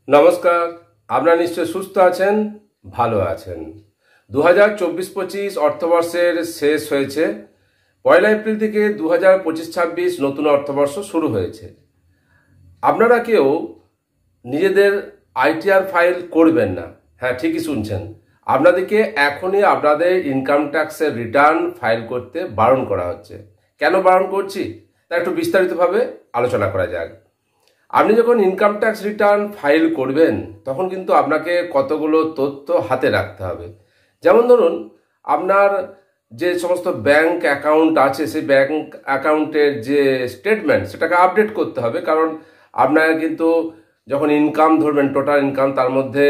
নমস্কার। আপনারা নিশ্চয় সুস্থ আছেন, ভালো আছেন। 2024-25 অর্থবর্ষের শেষ হয়েছে। 1 এপ্রিল থেকে 2025-26 নতুন অর্থবর্ষ শুরু হয়েছে। আপনারা কেউ নিজেদের আইটিআর ফাইল করবেন না। হ্যাঁ, ঠিকই শুনছেন। আপনাদেরকে এখনই আপনাদের ইনকাম ট্যাক্সের রিটার্ন ফাইল করতে বারণ করা হচ্ছে। কেন বারণ করছি তা একটু বিস্তারিতভাবে আলোচনা করা যাক। আপনি যখন ইনকাম ট্যাক্স রিটার্ন ফাইল করবেন তখন কিন্তু আপনাকে কতগুলো তথ্য হাতে রাখতে হবে। যেমন ধরুন, আপনার যে সমস্ত ব্যাংক অ্যাকাউন্ট আছে সেই ব্যাংক অ্যাকাউন্টের যে স্টেটমেন্ট সেটাকে আপডেট করতে হবে। কারণ আপনার কিন্তু যখন ইনকাম ধরবেন, টোটাল ইনকাম, তার মধ্যে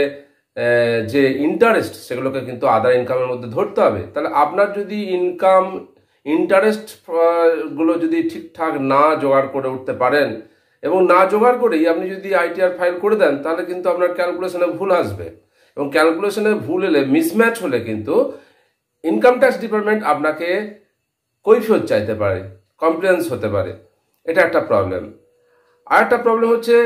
যে ইন্টারেস্ট সেগুলোকে কিন্তু আদার ইনকামের মধ্যে ধরতে হবে। তাহলে আপনার যদি ইন্টারেস্ট গুলো যদি ঠিকঠাক না জোগাড় করে উঠতে পারেন এবং না জোগাড় করেই আপনি যদি আইটিআর ফাইল করে দেন তাহলে কিন্তু আপনার ক্যালকুলেশনে ভুল আসবে, এবং ক্যালকুলেশনে ভুল এলে, মিসম্যাচ হলে কিন্তু ইনকাম ট্যাক্স ডিপার্টমেন্ট আপনাকে কৈফিয়ত চাইতে পারে, কমপ্লেন্স হতে পারে। এটা একটা প্রবলেম। আর একটা প্রবলেম হচ্ছে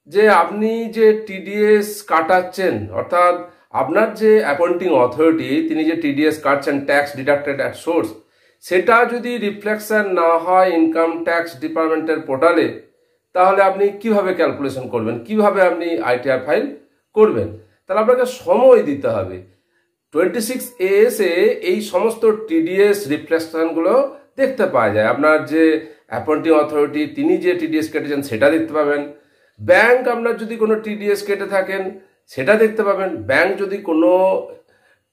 যে আপনি যে টিডিএস কাটাচ্ছেন, অর্থাৎ আপনার যে অ্যাকাউন্টিং অথরিটি তিনি যে টিডিএস কাটছেন, ট্যাক্স ডিডাক্টেড অ্যাট সোর্স, সেটা যদি রিফ্লেকশন না হয় ইনকাম ট্যাক্স ডিপার্টমেন্টের পোর্টালে, তাহলে আপনি কিভাবে ক্যালকুলেশন করবেন, কিভাবে আপনি আইটিআর ফাইল করবেন? তাহলে আপনাকে সময় দিতে হবে। 26AS এ এই সমস্ত টিডিএস রিফ্লেকশনগুলো দেখতে পাওয়া যায়। আপনার যে অ্যাপয়েন্টিং অথরিটি তিনি যে টিডিএস কেটেছেন সেটা দেখতে পাবেন। ব্যাংক আপনার যদি কোনো টিডিএস কেটে থাকেন সেটা দেখতে পাবেন। ব্যাংক যদি কোনো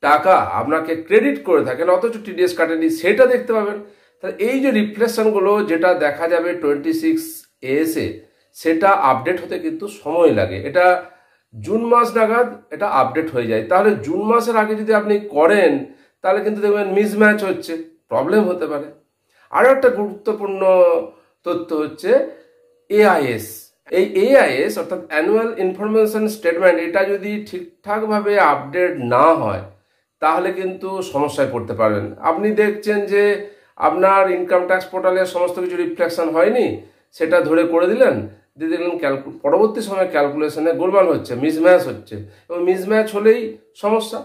টাকা আপনাকে ক্রেডিট করে থাকেন অথচ টিডিএস কাটেনি সেটা দেখতে পাবেন। তাহলে এই যে রিফ্লেকশনগুলো যেটা দেখা যাবে 26AS এ, সেটা আপডেট হতে কিন্তু সময় লাগে। এটা জুন মাস নাগাদ এটা আপডেট হয়ে যায়। তাহলে জুন মাসের আগে যদি আপনি করেন তাহলে কিন্তু দেখবেন মিসম্যাচ হচ্ছে, প্রবলেম হতে পারে। আরও একটা গুরুত্বপূর্ণ তথ্য হচ্ছে এআইএস। এই এআইএস অর্থাৎ অ্যানুয়াল ইনফরমেশন স্টেটমেন্ট, এটা যদি ঠিকঠাকভাবে আপডেট না হয় তাহলে কিন্তু সমস্যায় পড়তে পারবেন। আপনি দেখছেন যে আপনার ইনকাম ট্যাক্স পোর্টালে সমস্ত কিছু রিফ্লেকশন হয়নি, সেটা ধরে করে দিলেন, দিয়ে দেখলেন পরবর্তী সময় ক্যালকুলেশনে গোলমাল হচ্ছে, মিসম্যাচ হচ্ছে, এবং মিসম্যাচ হলেই সমস্যা।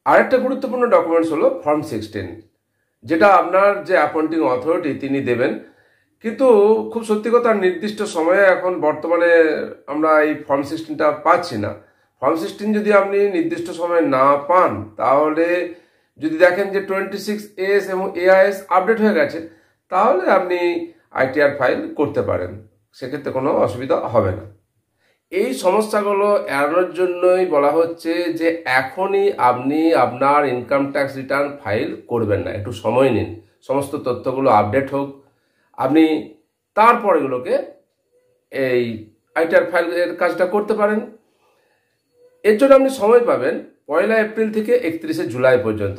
আরেকটা গুরুত্বপূর্ণ ডকুমেন্টস হলো ফর্ম 16, যেটা আপনার যে অ্যাপয়েন্টিং অথরিটি তিনি দেবেন। কিন্তু খুব সত্যি কথা, নির্দিষ্ট সময়ে এখন বর্তমানে আমরা এই ফর্ম 16টা পাচ্ছি না। ফর্ম 16 যদি আপনি নির্দিষ্ট সময়ে না পান তাহলে যদি দেখেন যে 26AS এবং এআইএস আপডেট হয়ে গেছে তাহলে আপনি আইটিআর ফাইল করতে পারেন, সেক্ষেত্রে কোনো অসুবিধা হবে না। এই সমস্যাগুলো এড়ানোর জন্যই বলা হচ্ছে যে এখনই আপনি আপনার ইনকাম ট্যাক্স রিটার্ন ফাইল করবেন না, একটু সময় নিন, সমস্ত তথ্যগুলো আপডেট হোক, আপনি তারপর এগুলোকে এই আইটিআর ফাইলের কাজটা করতে পারেন। এর জন্য আপনি সময় পাবেন 1 এপ্রিল থেকে 31 জুলাই পর্যন্ত।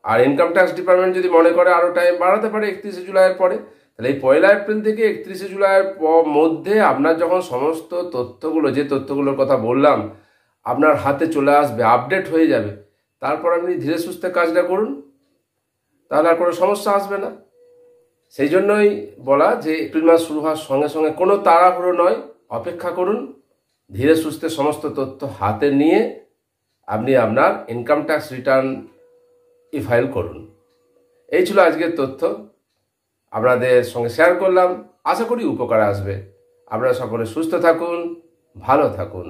আর ইনকাম ট্যাক্স ডিপার্টমেন্ট যদি মনে করে আরও টাইম বাড়াতে পারে 31 জুলাইয়ের পরে, তাহলে এই 1 এপ্রিল থেকে 31 জুলাইয়ের মধ্যে আপনার যখন সমস্ত তথ্যগুলো, যে তথ্যগুলোর কথা বললাম, আপনার হাতে চলে আসবে, আপডেট হয়ে যাবে, তারপর আপনি ধীরে সুস্থে কাজটা করুন, তাহলে আর কোনো সমস্যা আসবে না। সেই জন্যই বলা যে এপ্রিল মাস শুরু হওয়ার সঙ্গে সঙ্গে কোনো তাড়াহুড়ো নয়, অপেক্ষা করুন, ধীরে সুস্থে সমস্ত তথ্য হাতে নিয়ে আপনি আপনার ইনকাম ট্যাক্স রিটার্ন ফাইল করুন। এই ছিল আজকের তথ্য, আপনাদের সঙ্গে শেয়ার করলাম। আশা করি উপকার আসবে। আপনারা সকলে সুস্থ থাকুন, ভালো থাকুন।